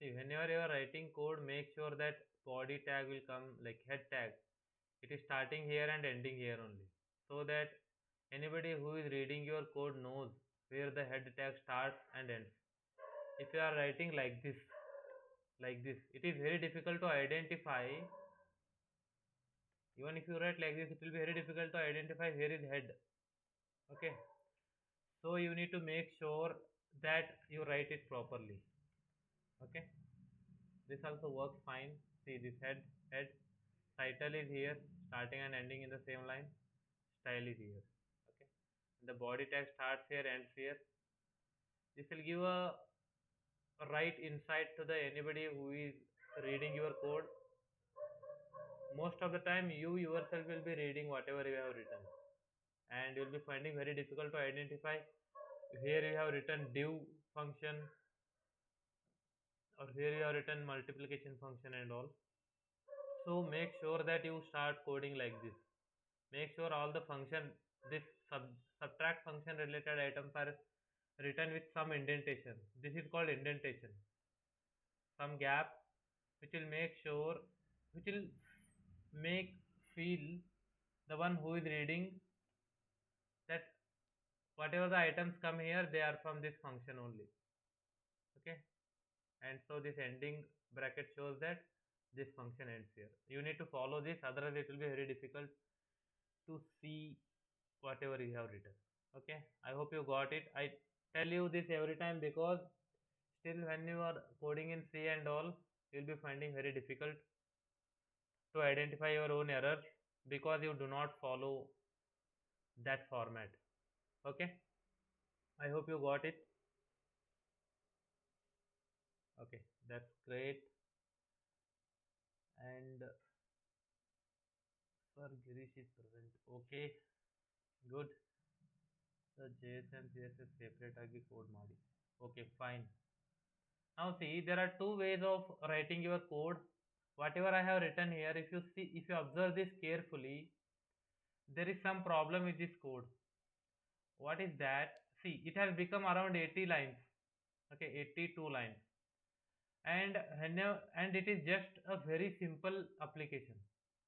See, whenever you are writing code, make sure that body tag will come like head tag. It is starting here and ending here only, so that anybody who is reading your code knows where the head tag starts and ends. If you are writing like this, it is very difficult to identify. Even if you write like this, it will be very difficult to identify where is head. Okay, so you need to make sure that you write it properly. Okay, this also works fine. See this head title is here, starting and ending in the same line. Style is here. Okay, the body tag starts here, ends here. This will give a right insight to the anybody who is reading your code. Most of the time you yourself will be reading whatever you have written, and you will be finding very difficult to identify. Here you have written div function, or here you have written multiplication function and all. So make sure that you start coding like this. Make sure all the function, this subtract function related items are written with some indentation. This is called indentation. Some gap which will make sure, which will make feel the one who is reading that whatever the items come here, they are from this function only. Okay, and so this ending bracket shows that this function ends here. You need to follow this, otherwise it will be very difficult to see whatever you have written. Okay, I hope you got it. I tell you this every time because still when you are coding in C and all, you will be finding very difficult to identify your own errors because you do not follow that format. Okay, I hope you got it. Okay, that's great. And sir, Girish is present. Okay, good. The JS and CSS separate ಆಗಿ code ಮಾಡಿ. Okay, fine. Now see, there are two ways of writing your code. Whatever I have written here, if you see, if you observe this carefully, there is some problem with this code. What is that? See, it has become around 80 lines. Okay, 82 lines. And it is just a very simple application.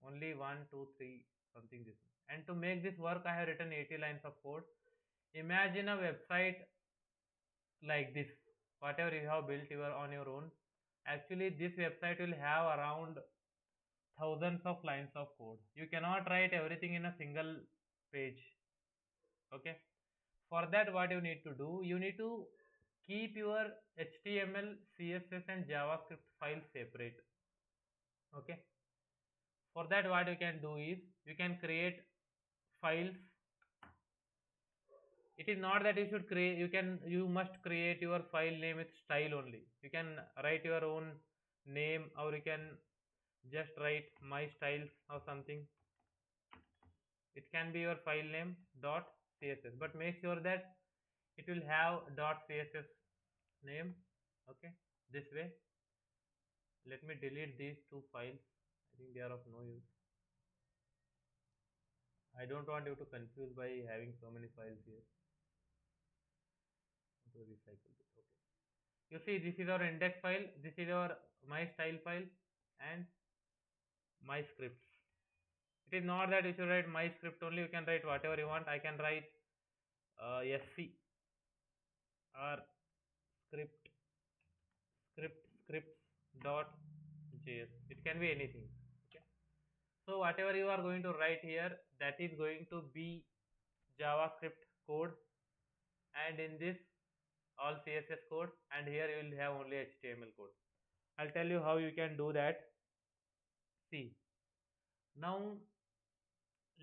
Only one, two, three, something this. And to make this work, I have written 80 lines of code. Imagine a website like this. Whatever you have built on your own. Actually, this website will have around thousands of lines of code. You cannot write everything in a single page. Okay. For that, what you need to do, you need to keep your HTML, CSS and JavaScript files separate. Okay. For that, what you can do is you can create files. It is not that you should create, you must create your file name with style only. You can write your own name, or you can just write my styles or something. It can be your file name dot css, but make sure that it will have dot css name. Okay, this way. Let me delete these two files. I think they are of no use. I don't want you to confuse by having so many files here. To recycle this. Okay. You see, this is our index file, this is our my style file, and my scripts. It is not that you should write my script only. You can write whatever you want. I can write sc or script scripts dot js. It can be anything. Okay. So whatever you are going to write here, that is going to be JavaScript code, and in this all CSS code, and here you will have only HTML code. I'll tell you how you can do that. See, now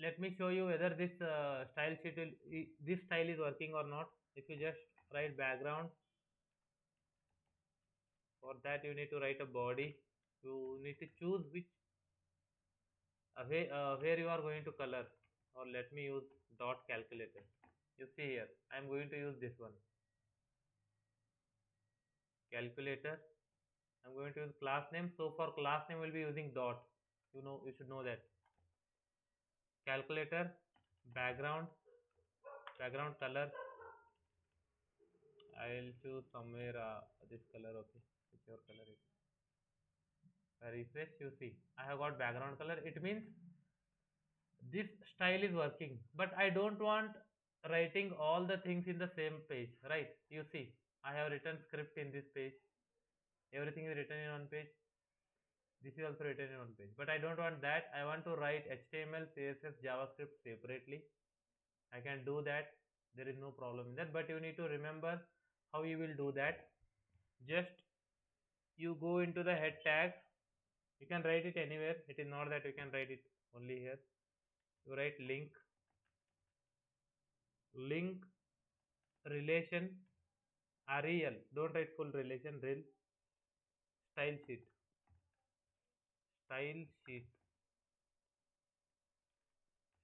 let me show you whether this style sheet will, this style is working or not. If you just write background, for that you need to write a body. You need to choose which where you are going to color, or let me use dot calculator. You see here, I am going to use this one, calculator. I'm going to use class name. So for class name, we'll be using dot. You should know that. Calculator, background color. I'll choose somewhere this color. Okay, Which your color is. If I refresh, you see I have got background color. It means this style is working, but I don't want writing all the things in the same page, right? You see I have written script in this page, everything is written in one page, this is also written in one page, but I don't want that. I want to write HTML, CSS, JavaScript separately. I can do that, there is no problem in that, but you need to remember how you will do that. Just you go into the head tag, you can write it anywhere, it is not that you can write it only here. You write link relation rel, don't write full relation, rel style sheet, style sheet,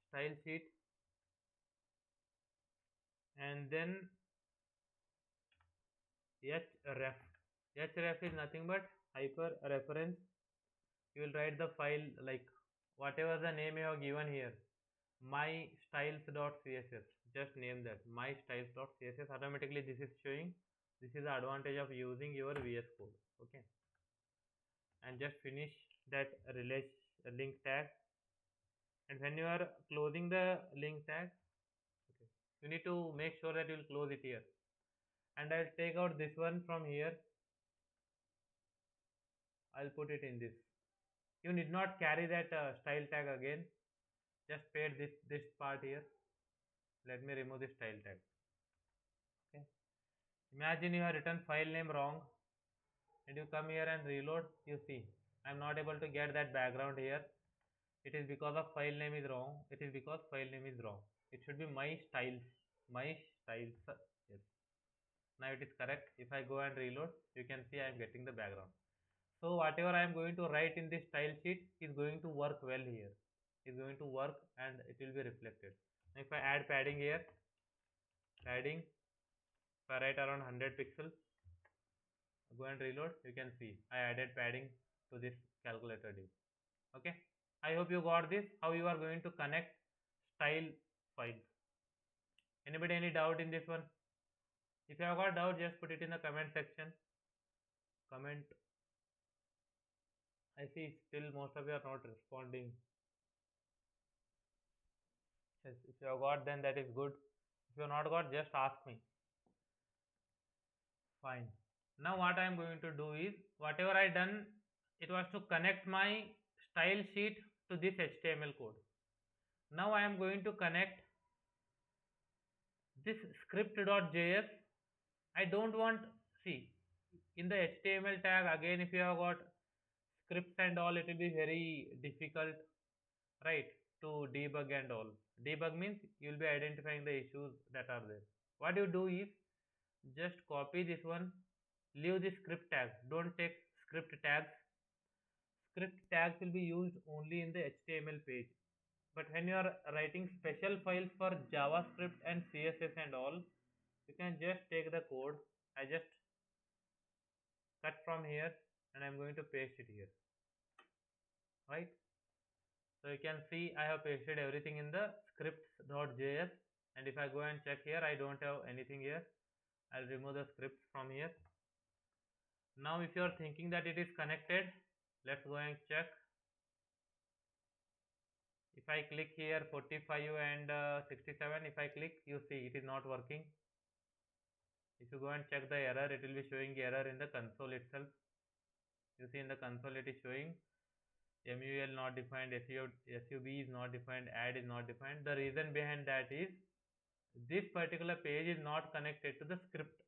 style sheet, and then href. Href is nothing but hyper reference. You will write the file like whatever the name you have given here, my styles.css. Just name that my styles.css. Automatically this is showing. This is the advantage of using your VS Code. Okay, and just finish that link tag. And when you are closing the link tag, okay, you need to make sure that you will close it here. And I'll take out this one from here. I'll put it in this. You need not carry that style tag again. Just paste this part here. Let me remove this style tag. Okay. Imagine you have written file name wrong, and you come here and reload. You see, I'm not able to get that background here. It is because of file name is wrong. It is because file name is wrong. It should be my styles. My styles. Yes. Now it is correct. If I go and reload, you can see I am getting the background. So whatever I am going to write in this style sheet is going to work well here. Is going to work and it will be reflected. Now if I add padding here, padding, if I write around 100 pixel, go and reload, you can see I added padding to this calculator div. Okay. I hope you got this, how you are going to connect style files. Anybody any doubt in this one? If you have got doubt, just put it in the comment section. Comment. I see still most of you are not responding. Yes, if you have got, then that is good. If you have not got, just ask me. Fine. Now what I am going to do is, whatever I done, it was to connect my style sheet to this HTML code. Now I am going to connect this script.js. I don't want, see, in the HTML tag again, if you have got scripts and all, it will be very difficult, right, to debug and all. Debug means you will be identifying the issues that are there. What you do is just copy this one, leave the script tag, don't take script tags. Script tags will be used only in the HTML page, but when you are writing special files for JavaScript and CSS and all, you can just take the code. I just cut from here and I'm going to paste it here, right? So you can see I have pasted everything in the scripts.js, and if I go and check here, I don't have anything here. I'll remove the scripts from here. Now if you are thinking that it is connected, let's go and check. If I click here 45 and 67, if I click, you see it is not working. If you go and check the error, it will be showing error in the console itself. You see in the console it is showing MUL not defined, SUB is not defined, add is not defined. The reason behind that is this particular page is not connected to the script.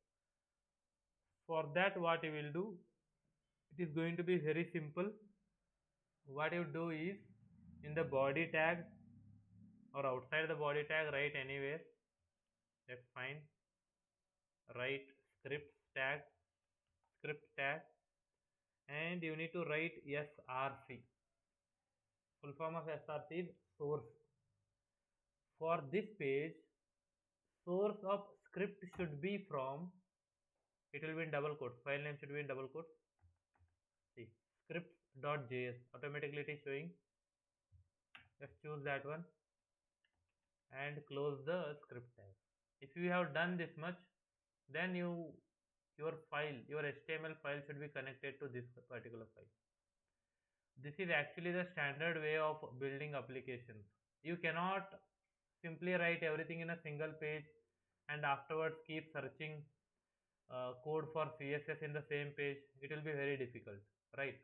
For that, what you will do, it is going to be very simple. What you do is, in the body tag or outside the body tag, write anywhere. That's fine. Write script tag, and you need to write SRC. Full form of SRC is source. For this page, source of script should be from, it will be in double quotes, file name should be in double quotes. See, script.js, automatically it is showing. Just choose that one and close the script tag. If you have done this much, then you your HTML file should be connected to this particular file. This is actually the standard way of building applications. You cannot simply write everything in a single page and afterwards keep searching code for CSS in the same page. It will be very difficult, right?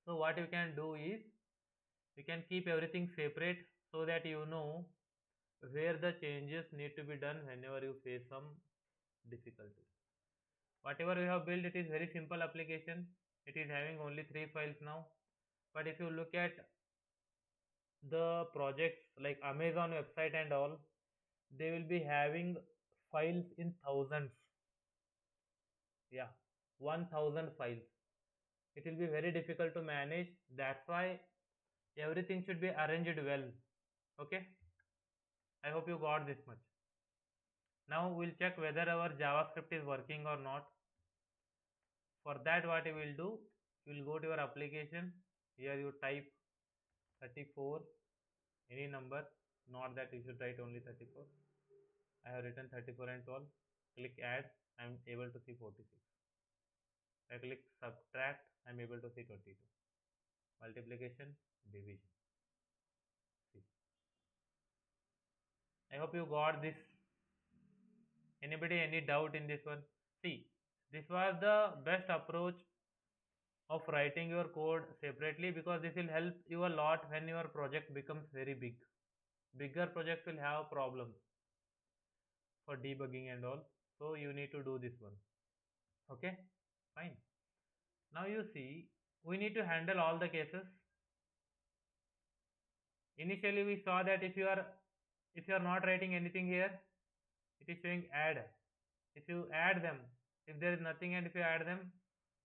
So what you can do is you can keep everything separate so that you know where the changes need to be done whenever you face some difficulties. Whatever we have built, it is very simple application. It is having only 3 files now. But if you look at the projects like Amazon website and all, they will be having files in thousands. Yeah, 1000 files. It will be very difficult to manage. That's why everything should be arranged well. Okay, I hope you got this much. Now we'll check whether our JavaScript is working or not. For that, what you will do, you will go to your application. Here you type 34, any number, not that you should write only 34. I have written 34 and 12. Click add, I am able to see 46. I click subtract, I am able to see 22. Multiplication, division. See. I hope you got this. Anybody any doubt in this one? See, this was the best approach of writing your code separately because this will help you a lot when your project becomes very big. Bigger projects will have problems for debugging and all. So you need to do this one. Okay, fine. Now you see, we need to handle all the cases. Initially we saw that if you are not writing anything here, it is showing add. If you add them, if there is nothing and if you add them,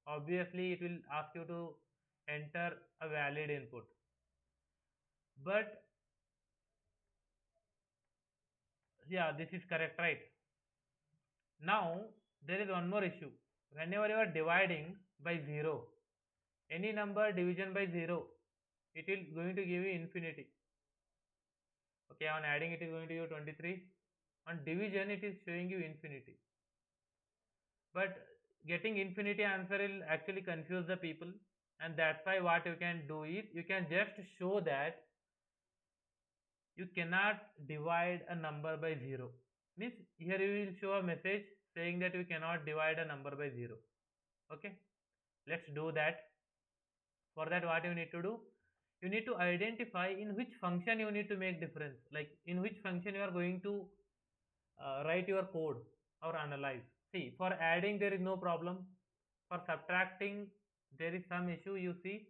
obviously it will ask you to enter a valid input. But yeah, this is correct, right? Now there is one more issue. Whenever you are dividing by 0, any number division by 0, it will going to give you infinity. Okay, on adding it is going to give 23. On division it is showing you infinity. But getting infinity answer will actually confuse the people, and that's why what you can do is you can just show that you cannot divide a number by 0. Means here you will show a message saying that you cannot divide a number by 0. Okay, let's do that. For that, what you need to do, you need to identify in which function you need to make difference, like in which function you are going to write your code or analyze. See, for adding there is no problem. For subtracting there is some issue. You see,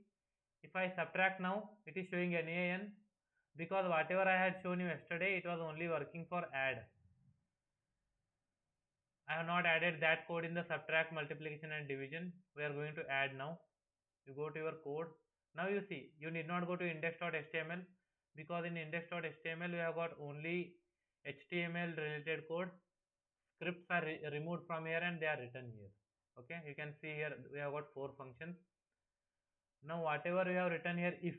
if I subtract now, it is showing NaN because whatever I had shown you yesterday, it was only working for add. I have not added that code in the subtract, multiplication and division. We are going to add now. You go to your code. Now you see, you need not go to index.html because in index.html we have got only HTML related code. Scripts are removed from here and they are written here. Okay, you can see here we have got 4 functions. Now whatever we have written here, if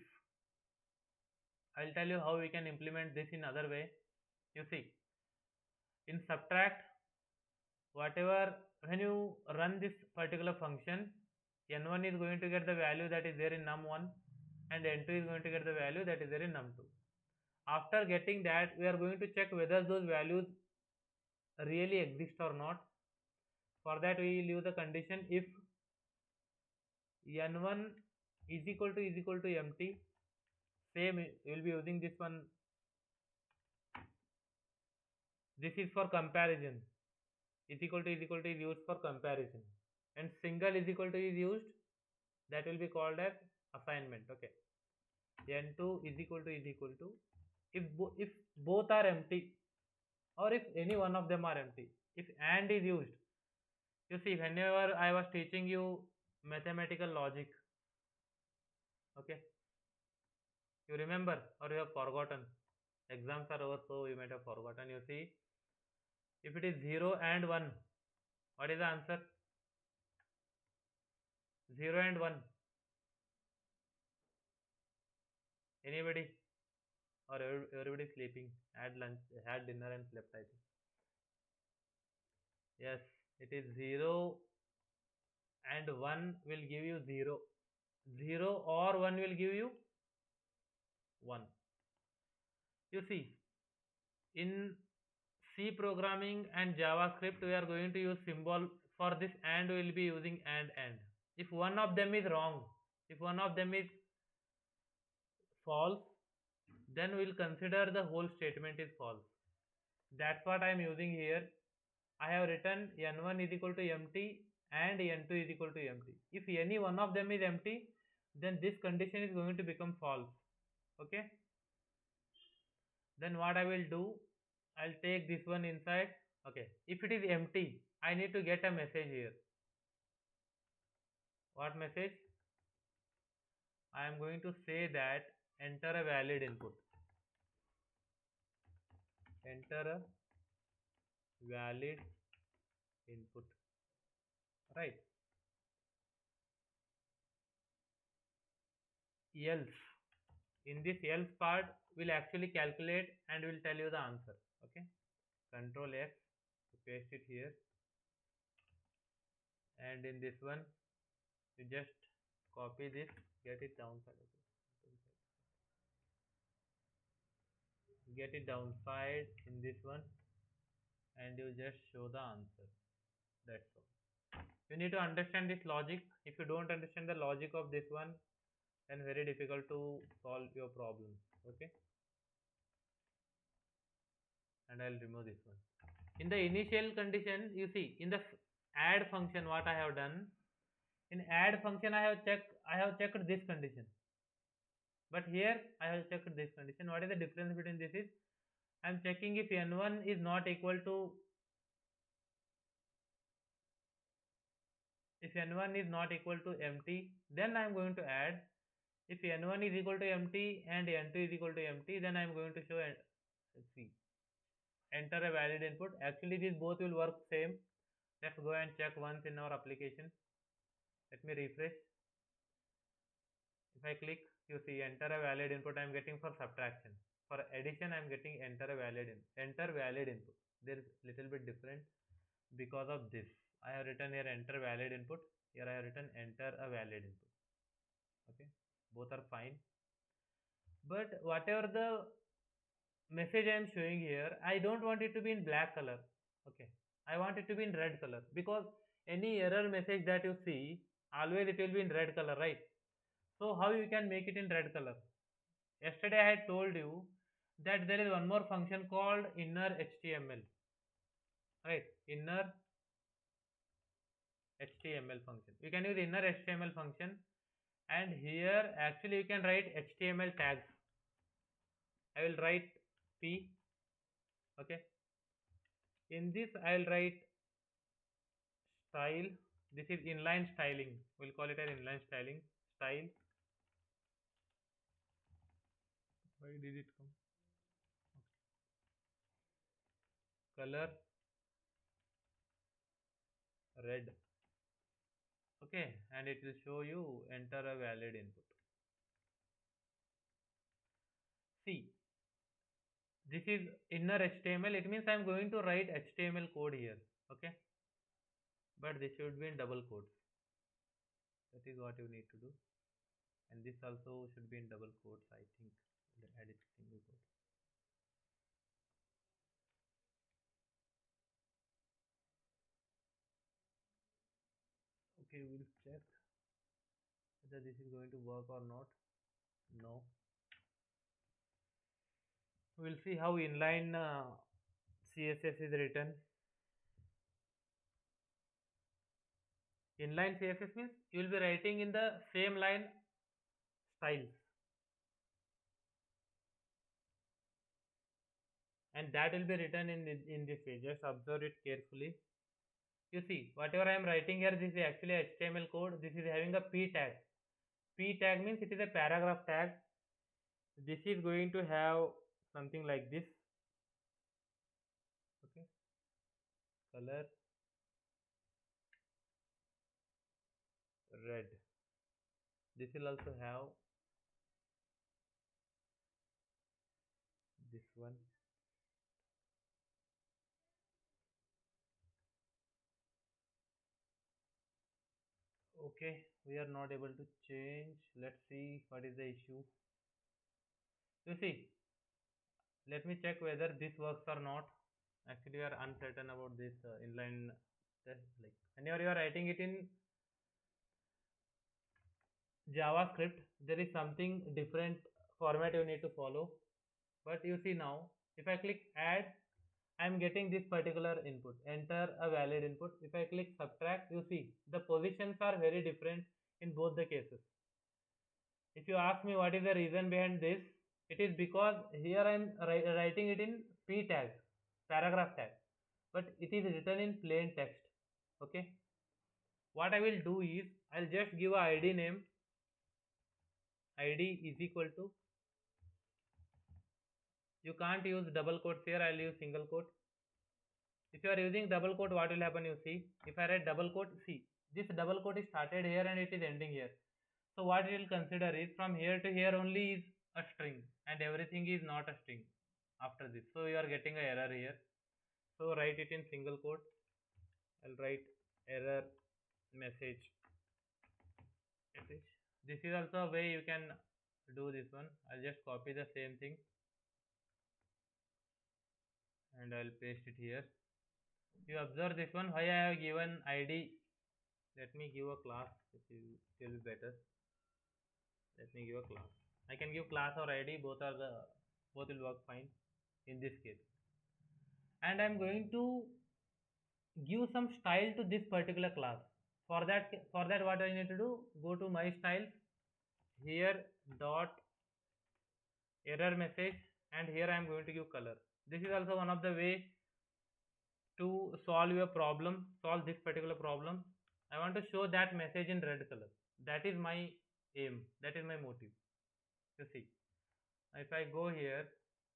I'll tell you how we can implement this in other way. You see, in subtract, whatever, when you run this particular function, n1 is going to get the value that is there in num1 and n2 is going to get the value that is there in num2. After getting that, we are going to check whether those values really exist or not. For that, we will use the condition if n1 is equal to empty. Same, we will be using this one. This is for comparison. Is equal to is used for comparison, and single is equal to is used, that will be called as assignment. Okay, n2 is equal to if both are empty or if any one of them are empty. If and is used, you see, whenever I was teaching you mathematical logic, okay, you remember or you have forgotten? Exams are over, so you might have forgotten. You see, if it is 0 and 1, what is the answer? 0 and 1. Anybody? Or everybody sleeping? Had lunch, had dinner and slept, I think. Yes, It is 0 and 1 will give you 0. 0 or 1 will give you 1. You see, in C programming and JavaScript, we are going to use symbol for this, and we will be using and. If one of them is wrong, if one of them is false, then we will consider the whole statement is false. That's what I am using here. I have written n1 is equal to empty and n2 is equal to empty. If any one of them is empty, then this condition is going to become false. Okay. Then what I will do, I'll take this one inside. Okay. If it is empty, I need to get a message here. What message? I am going to say that enter a valid input. Enter a valid input. Right. Else. In this else part, we'll actually calculate and we'll tell you the answer. Okay. Control X to paste it here. And in this one, you just copy this, get it downside. Get it downside in this one, and you just show the answer. That's all. You need to understand this logic. If you don't understand the logic of this one, then very difficult to solve your problem. Okay. And I'll remove this one. In the initial condition, you see in the add function, what I have done, in add function I have checked this condition, but here I have checked this condition. What is the difference between this is, I am checking if n1 is not equal to, if n1 is not equal to empty, then I am going to add. If n1 is equal to empty and n2 is equal to empty, then I am going to show see, enter a valid input. Actually these both will work same. Let's go and check once in our application. Let me refresh. If I click, you see enter a valid input I am getting for subtraction. For addition I am getting enter valid input. There is little bit different because of this. I have written here enter valid input. Here I have written enter a valid input. Okay, both are fine. But whatever the message I am showing here, I don't want it to be in black color. Okay, I want it to be in red color, because any error message that you see, always it will be in red color, right? So how you can make it in red color? Yesterday I had told you that there is one more function called inner HTML, right? Inner HTML function. You can use inner HTML function, and here actually you can write HTML tags. I will write P. Okay. In this I will write style. This is inline styling. We'll call it an inline styling. Style. Why did it come? Color red. Okay, and it will show you enter a valid input. See, this is inner HTML. It means I am going to write HTML code here. Okay, but this should be in double quotes. That is what you need to do, and this also should be in double quotes. I think add it single quote. Okay, we'll check whether this is going to work or not. No. We'll see how inline CSS is written. Inline CSS means you will be writing in the same line styles, and that will be written in this way. Just observe it carefully. You see, whatever I am writing here, this is actually HTML code. This is having a P tag. P tag means it is a paragraph tag. This is going to have something like this. Okay, color red. This will also have this one. Okay, we are not able to change. Let's see what is the issue. You see, let me check whether this works or not. Actually, we are uncertain about this inline test. Like whenever you are writing it in JavaScript, there is something different format you need to follow. But you see now, if I click add, I am getting this particular input. Enter a valid input. If I click subtract, you see the positions are very different in both the cases. If you ask me what is the reason behind this, it is because here I am writing it in p tag, paragraph tag, but it is written in plain text. Okay, what I will do is I'll just give a id name. Id is equal to, you can't use double quotes here, I'll use single quote. If you are using double quote, what will happen? You see, if I write double quote, see this double quote is started here and it is ending here. So what we will consider is from here to here only is a string and everything is not a string after this. So you are getting a error here. So write it in single quote. I'll write error message. This is also a way you can do this one. I'll just copy the same thing and I'll paste it here. You observe this one, why I have given id. Let me give a class, which will be better. Let me give a class. I can give class or id, both will work fine in this case. And I'm going to give some style to this particular class. For that what I need to do, go to my styles, here dot error message, and here I am going to give color. This is also one of the way to solve this particular problem. I want to show that message in red color. That is my aim, that is my motive. You see, if I go here,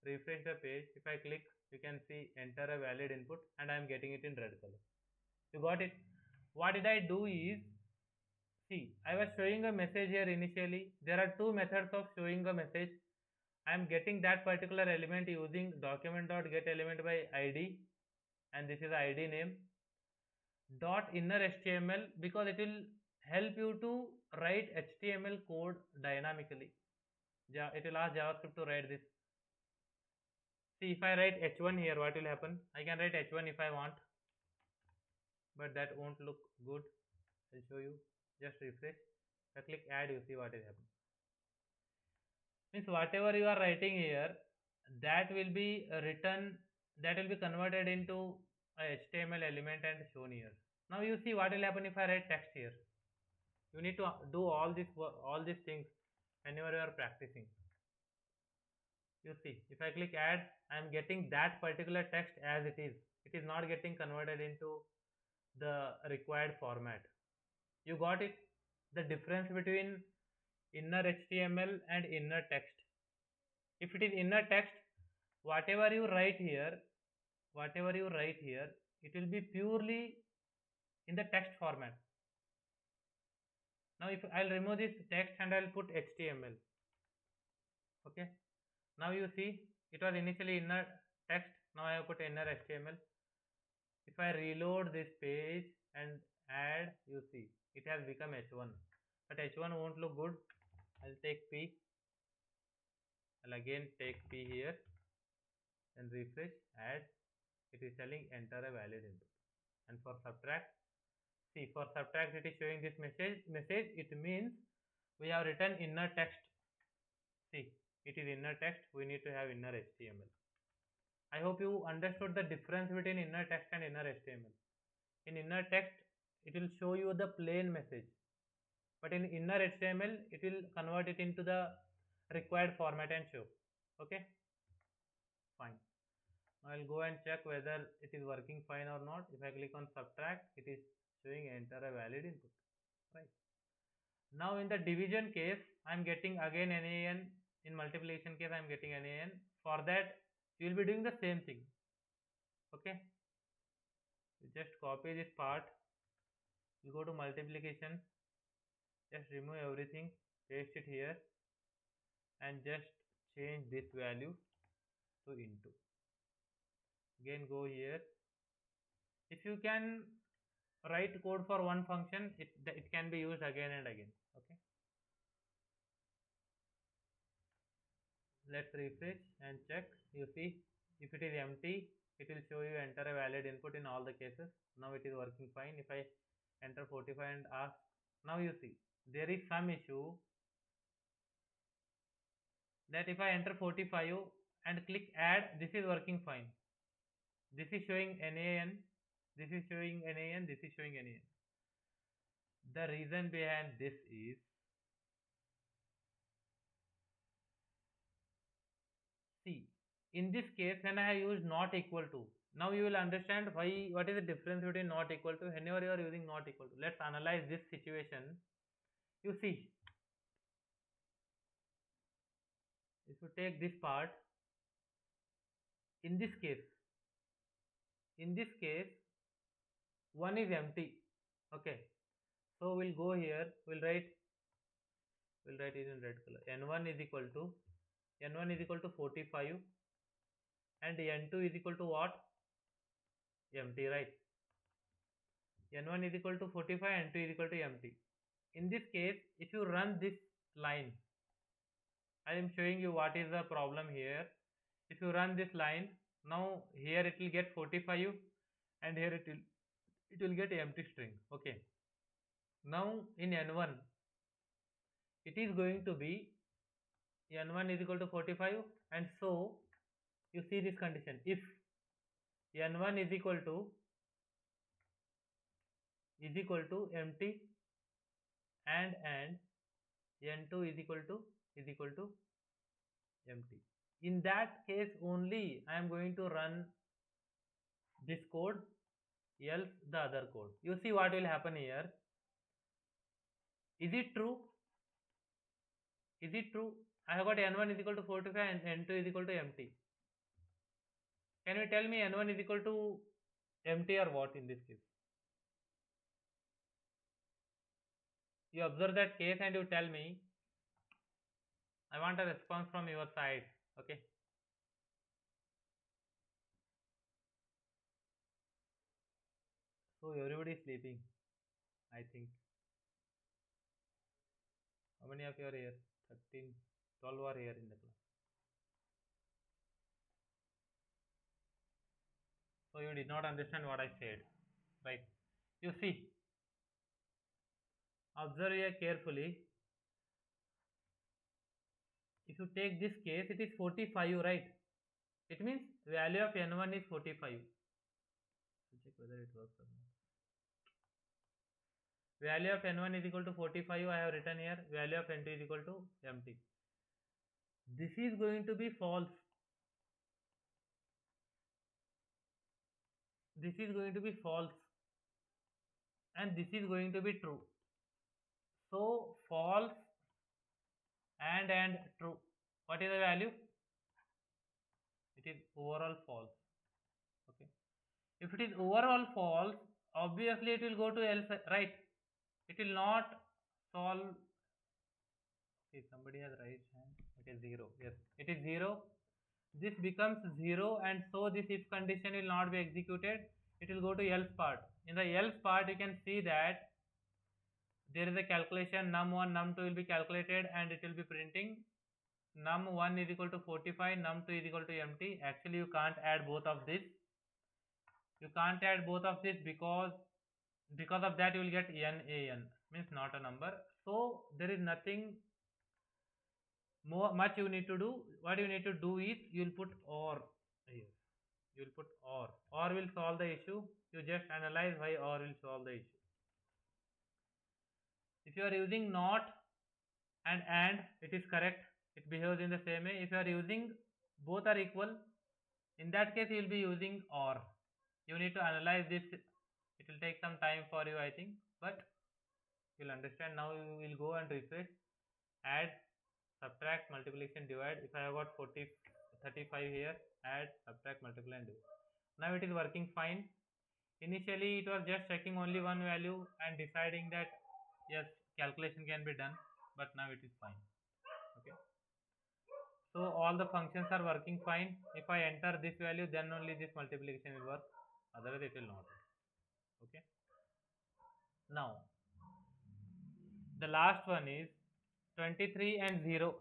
refresh the page, if I click, you can see enter a valid input and I am getting it in red color. You got it? What did I do is, see, I was showing a message here initially. There are two methods of showing a message. I am getting that particular element using document.getElement by id, and this is id name dot inner html, because it will help you to write html code dynamically. It will ask JavaScript to write this. See, if I write h1 here, what will happen? I can write h1 if I want, but that won't look good. I'll show you. Just refresh. If I click add, you see what is happening. Means whatever you are writing here, that will be written, that will be converted into a HTML element and shown here. Now you see what will happen if I write text here. You need to do all these things whenever you are practicing. You see, if I click add, I am getting that particular text as it is. It is not getting converted into the required format. You got it? The difference between inner HTML and inner text. If it is inner text, whatever you write here, it will be purely in the text format. Now if I'll remove this text and I'll put HTML. Okay, now you see it was initially inner text, now I have put inner HTML. If I reload this page and add, you see it has become h1, but h1 won't look good. I'll take p, I'll again take p here and refresh, add, it is telling enter a valid input. And for subtract, see, for subtract it is showing this message. It means we have written inner text. See, it is inner text, we need to have inner HTML. I hope you understood the difference between inner text and inner HTML. In inner text, it will show you the plain message, but in inner HTML, it will convert it into the required format and show. Okay, fine. Now I'll go and check whether it is working fine or not. If I click on subtract, it is showing enter a valid input. Right. Now in the division case, I am getting again NaN. In multiplication case, I am getting NaN. For that, you will be doing the same thing. Okay. You just copy this part. You go to multiplication. Just remove everything. Paste it here. And just change this value to into. Again go here. If you can write code for one function, it can be used again and again. Okay, let's refresh and check. You see, if it is empty, it will show you enter a valid input in all the cases. Now it is working fine. If I enter 45 and ask, now you see there is some issue that if I enter 45 and click add, this is working fine. This is showing NAN, this is showing NAN, this is showing NAN. The reason behind this is, see, in this case when I use not equal to, now you will understand why, what is the difference between not equal to. Whenever you are using not equal to, let's analyze this situation. You see, if you take this part, in this case, in this case, one is empty. Okay, so we'll go here, we'll write it in red color. N1 is equal to, N1 is equal to 45 and N2 is equal to what? Empty, right? N1 is equal to 45, N2 is equal to empty. In this case, if you run this line, I am showing you what is the problem here. If you run this line, now here it will get 45 and here it will get empty string. Okay. Now in N1, it is going to be N1 is equal to 45, and so you see this condition. If N1 is equal to empty and N2 is equal to empty. In that case only I am going to run this code, else the other code. You see what will happen here. Is it true? Is it true? I have got N1 is equal to 45 and N2 is equal to empty. Can you tell me N1 is equal to empty or what in this case? You observe that case and you tell me. I want a response from your side. Okay. So everybody is sleeping, I think. How many of you are here? 13, 12 are here in the class. So you did not understand what I said, right? You see, observe here carefully. If you take this case, it is 45, right? It means value of N1 is 45. Check whether it works or not. Value of N1 is equal to 45. I have written here. Value of N2 is equal to empty. This is going to be false. This is going to be false. And this is going to be true. So false and true. What is the value? It is overall false. Okay. If it is overall false, obviously it will go to else, right? It will not solve. Okay, somebody has raised hand. It is 0. Yes, it is 0. This becomes 0, and so this if condition will not be executed. It will go to else part. In the else part, you can see that there is a calculation. num1, num2 will be calculated, and it will be printing num1 is equal to 45, num2 is equal to empty. Actually, you can't add both of this. You can't add both of this because of that you will get NaN, means not a number. So there is nothing much you need to do. What you need to do is you will put OR here. You will put OR. OR will solve the issue. You just analyze why OR will solve the issue. If you are using not and it is correct. It behaves in the same way. If you are using both are equal, in that case you will be using OR. You need to analyze this. It will take some time for you, I think, but you will understand. Now you will go and refresh, add, subtract, multiplication, divide. If I have got 35 here, add, subtract, multiply and divide. Now it is working fine. Initially it was just checking only one value and deciding that yes, calculation can be done, but now it is fine. Okay. So all the functions are working fine. If I enter this value, then only this multiplication will work, otherwise it will not. Okay. Now the last one is 23 and 0.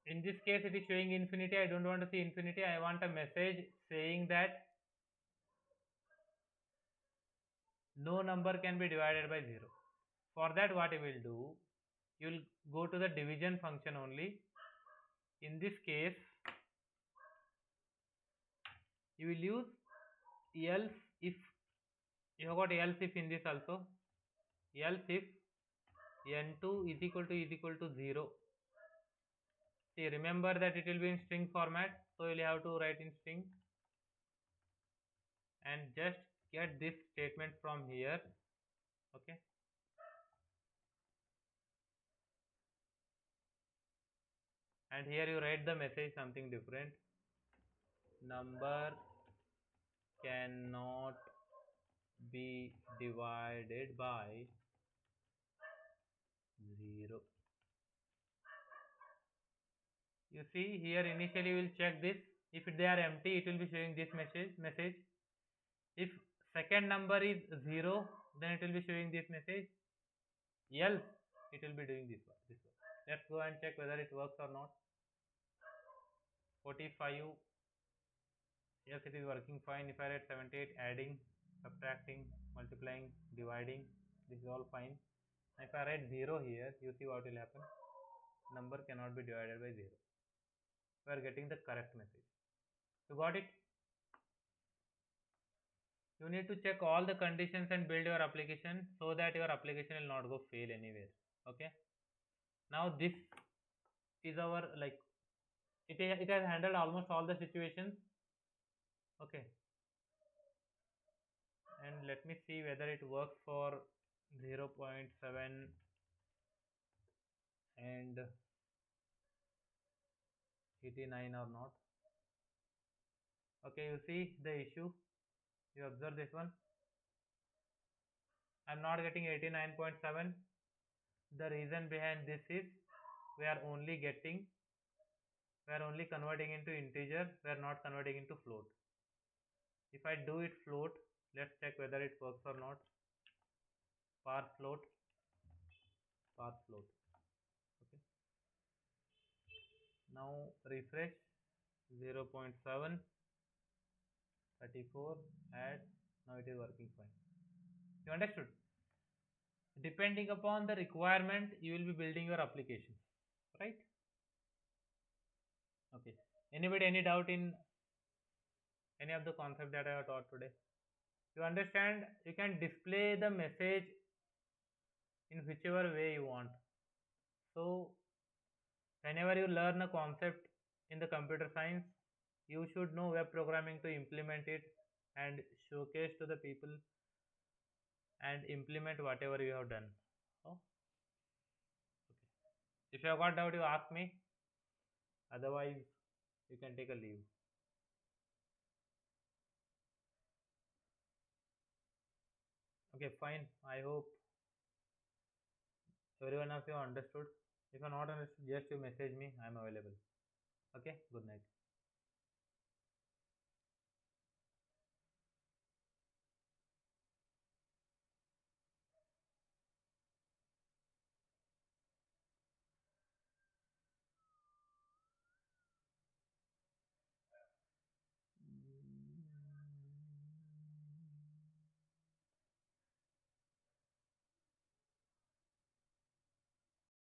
In this case it is showing infinity. I don't want to see infinity. I want a message saying that no number can be divided by 0. For that, what you will do, you will go to the division function only. In this case you will use else if. You have got else if in this also. Else if n2 is equal to 0. See, remember that it will be in string format, so you will have to write in string and just get this statement from here. Okay, and here you write the message something different. Number cannot be divided by 0. You see here, initially we will check this. If they are empty, it will be showing this message. If second number is 0, then it will be showing this message. Else it will be doing this one. Let's go and check whether it works or not. 45. Yes, it is working fine. If I write 78, adding, subtracting, multiplying, dividing, this is all fine. If I write 0 here, you see what will happen. Number cannot be divided by 0. We are getting the correct message. You got it? You need to check all the conditions and build your application so that your application will not go fail anywhere. Okay. Now this is our it has handled almost all the situations. Okay. And let me see whether it works for 0.7 and 89 or not. Okay, you see the issue. You observe this one. I'm not getting 89.7. The reason behind this is we are only converting into integer. We are not converting into float. If I do it float, let's check whether it works or not. Parse float. Okay. Now refresh. 0.7, 34, add. Now it is working fine. You understood? Depending upon the requirement, you will be building your application, right? Okay. Anybody, any doubt in any of the concept that I have taught today? You understand? You can display the message in whichever way you want. So whenever you learn a concept in the computer science, you should know web programming to implement it and showcase to the people and implement whatever you have done. Oh, okay. If you have got doubt, you ask me. Otherwise, you can take a leave. Okay, fine. I hope everyone of you understood. If you are not understood, just you message me. I am available. Okay, good night.